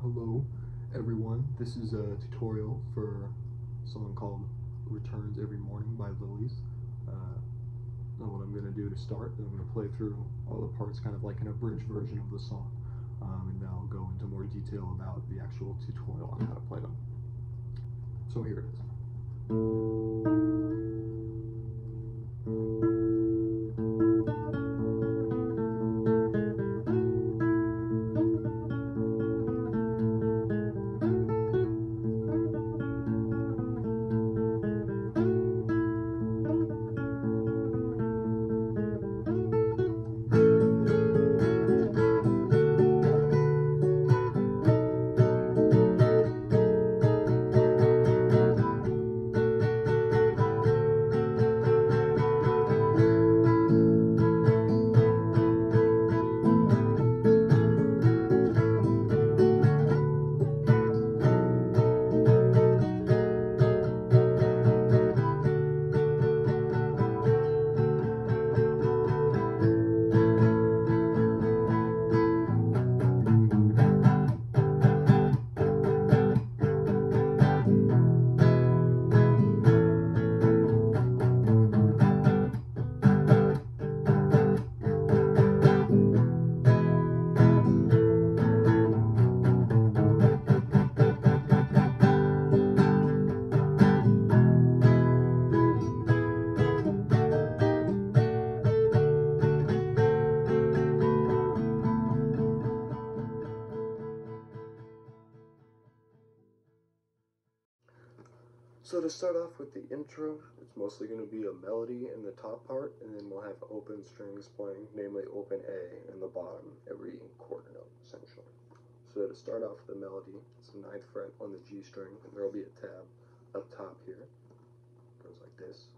Hello everyone, this is a tutorial for a song called Returns Every Morning by Lilies. Now what I'm going to do to start is I'm going to play through all the parts kind of like an abridged version of the song, and then I'll go into more detail about the actual tutorial on how to play them. So here it is. So to start off with the intro, it's mostly going to be a melody in the top part, and then we'll have open strings playing, namely open A in the bottom, every quarter note, essentially. So to start off with the melody, it's the 9th fret on the G string, and there will be a tab up top here. It goes like this.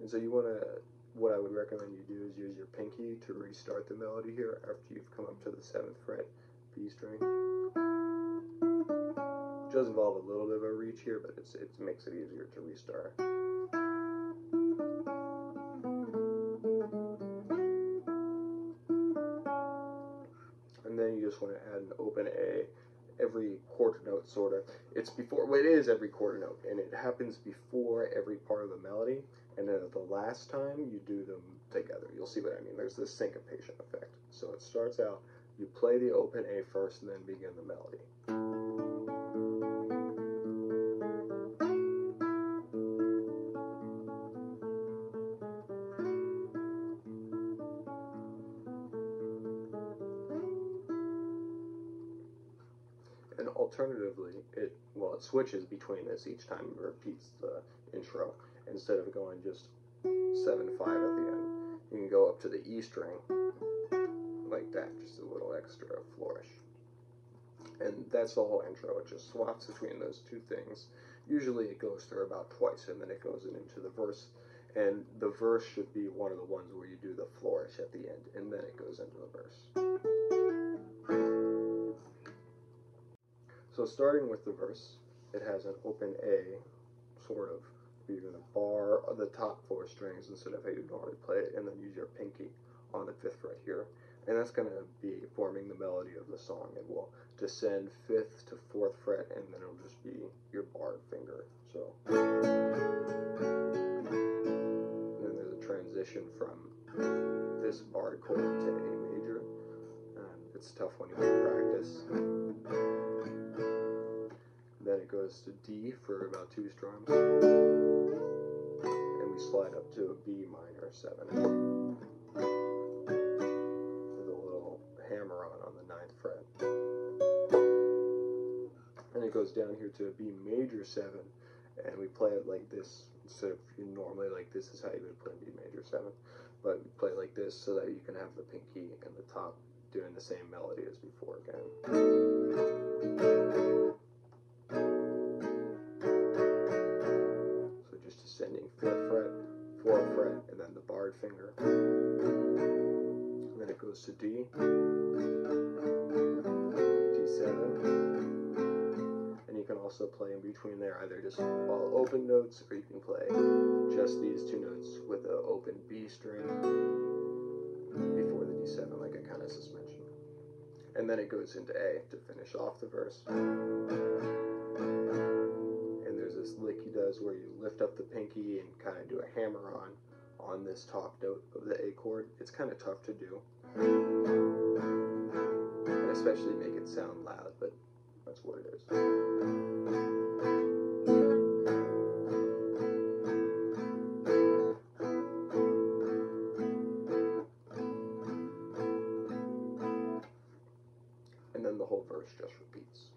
And so what I would recommend you do is use your pinky to restart the melody here after you've come up to the 7th fret B string. It does involve a little bit of a reach here, but it makes it easier to restart. And then you just want to add an open A every quarter note, sort of. It is every quarter note, and it happens before every part of the melody, and then the last time you do them together. You'll see what I mean. There's this syncopation effect. So it starts out, you play the open A first, and then begin the melody. And alternatively, it switches between this each time it repeats the intro. Instead of going just 7-5 at the end, you can go up to the E string like that, just a little extra flourish. And that's the whole intro. It just swaps between those two things. Usually it goes through about twice, and then it goes into the verse. And the verse should be one of the ones where you do the flourish at the end, and then it goes into the verse. So starting with the verse, it has an open A, sort of. You're going to bar the top 4 strings instead of how you normally play it, and then use your pinky on the 5th fret here. And that's going to be forming the melody of the song. It will descend 5th to 4th fret, and then it'll just be your barred finger. So and then there's a transition from this barred chord to A major. And it's tough when you practice. Then it goes to D for about 2 strums, and we slide up to a B minor 7 with a little hammer on the 9th fret, and it goes down here to a B major 7, and we play it like this. Instead of normally like this is how you would play B major 7, but we play it like this so that you can have the pinky and the top doing the same melody as before again. Descending 5th fret, 4th fret, and then the barred finger. And then it goes to D, D7, and you can also play in between there, either just all open notes, or you can play just these 2 notes with an open B string, and then it goes into A to finish off the verse. And there's this lick he does where you lift up the pinky and kind of do a hammer on this top note of the A chord. It's kind of tough to do, and especially make it sound loud, but that's what it is. And then the whole verse just repeats.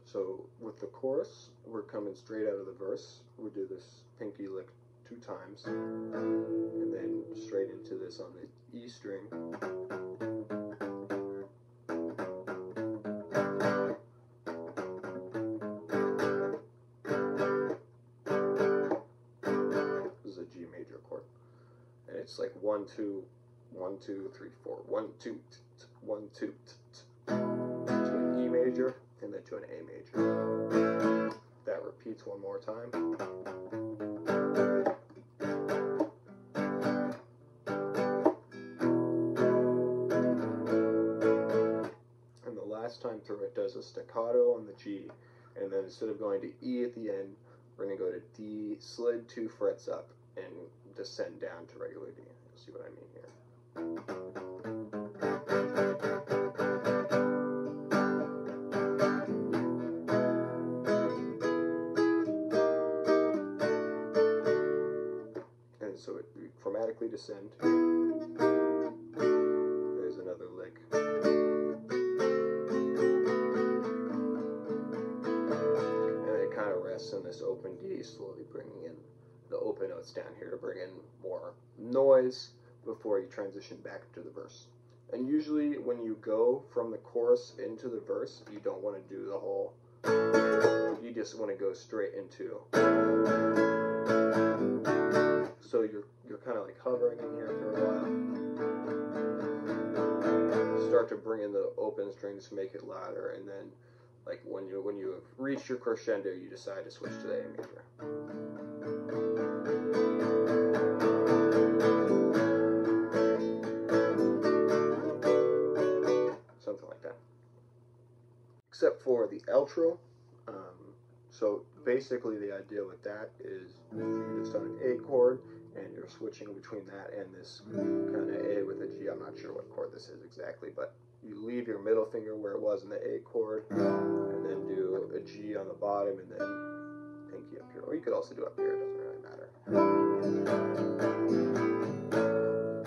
So with the chorus, we're coming straight out of the verse. We do this pinky lick 2 times, and then straight into this on the E string. This is a G major chord, and it's like 1 2 1 2 3 4 1 2 1 2 to an E major, and then to an A major. That repeats one more time. And the last time through it does a staccato on the G, and then instead of going to E at the end, we're going to go to D, slid 2 frets up, and descend down to regular D. You'll see what I mean here. So we chromatically descend. There's another lick. And it kind of rests in this open D, slowly bringing in the open notes down here to bring in more noise before you transition back to the verse. And usually when you go from the chorus into the verse, you don't want to do the whole, you just want to go straight into. So you're kind of like hovering in here for a while. Start to bring in the open strings to make it louder, and then like when you have reached your crescendo, you decide to switch to the A major. Something like that. Except for the outro. So basically the idea with that is you're just on an A chord, and you're switching between that and this kind of A with a G. I'm not sure what chord this is exactly, but you leave your middle finger where it was in the A chord, and then do a G on the bottom, and then pinky up here. Or you could also do up here, it doesn't really matter.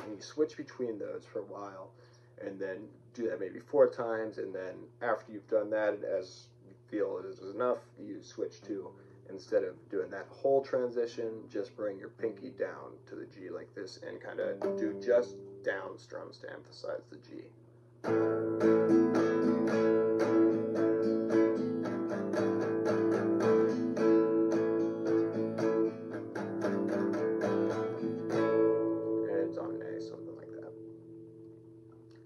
And you switch between those for a while, and then do that maybe 4 times, and then after you've done that, as you feel it is enough, you switch to, instead of doing that whole transition, just bring your pinky down to the G like this, and kind of do just down strums to emphasize the G. And it's on an A, something like that.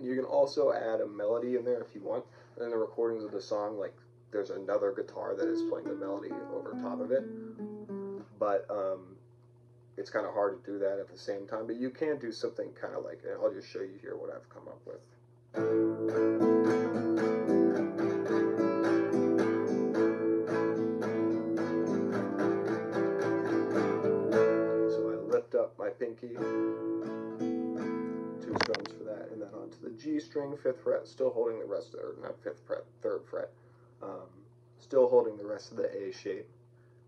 You can also add a melody in there if you want. In the recordings of the song, like, there's another guitar that is playing the melody over top of it, but it's kind of hard to do that at the same time. But you can do something kind of like, and I'll just show you here what I've come up with. So I lift up my pinky, 2 strums for that, and then onto the G string, 5th fret, still holding the rest of, or not 5th fret, 3rd fret. Still holding the rest of the A shape.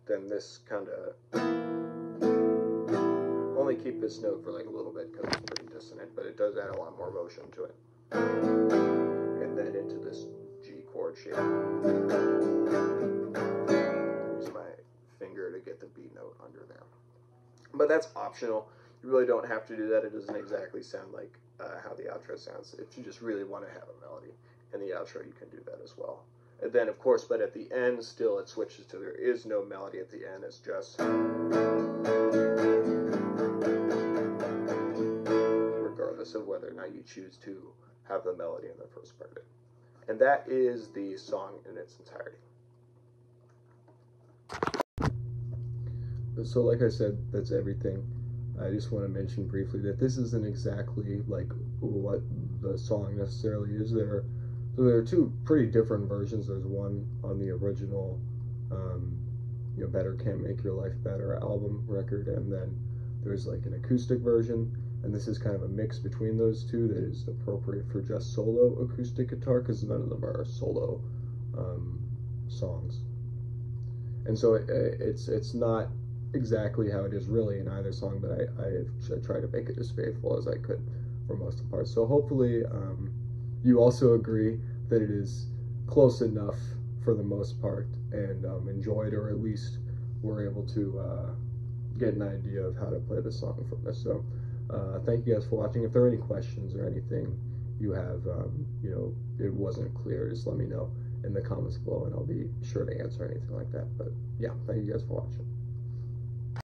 Then this kind of, only keep this note for like a little bit because it's pretty dissonant, but it does add a lot more motion to it. And then into this G chord shape. Use my finger to get the B note under there. But that's optional. You really don't have to do that. It doesn't exactly sound like how the outro sounds. If you just really want to have a melody in the outro, you can do that as well. And then, of course, but at the end, still it switches to, there is no melody at the end. It's just, regardless of whether or not you choose to have the melody in the first part of it. And that is the song in its entirety. So like I said, that's everything. I just want to mention briefly that this isn't exactly like what the song necessarily is. There are two pretty different versions. There's one on the original, Better Can't Make Your Life Better album record, and then there's like an acoustic version, and this is kind of a mix between those two that is appropriate for just solo acoustic guitar, because none of them are solo songs. And so it's not exactly how it is really in either song, but I tried to make it as faithful as I could for most of the parts. So hopefully you also agree that it is close enough for the most part, and enjoyed, or at least were able to get an idea of how to play the song from this. So thank you guys for watching. If there are any questions or anything you have, it wasn't clear, just let me know in the comments below, and I'll be sure to answer anything like that. But yeah, thank you guys for watching.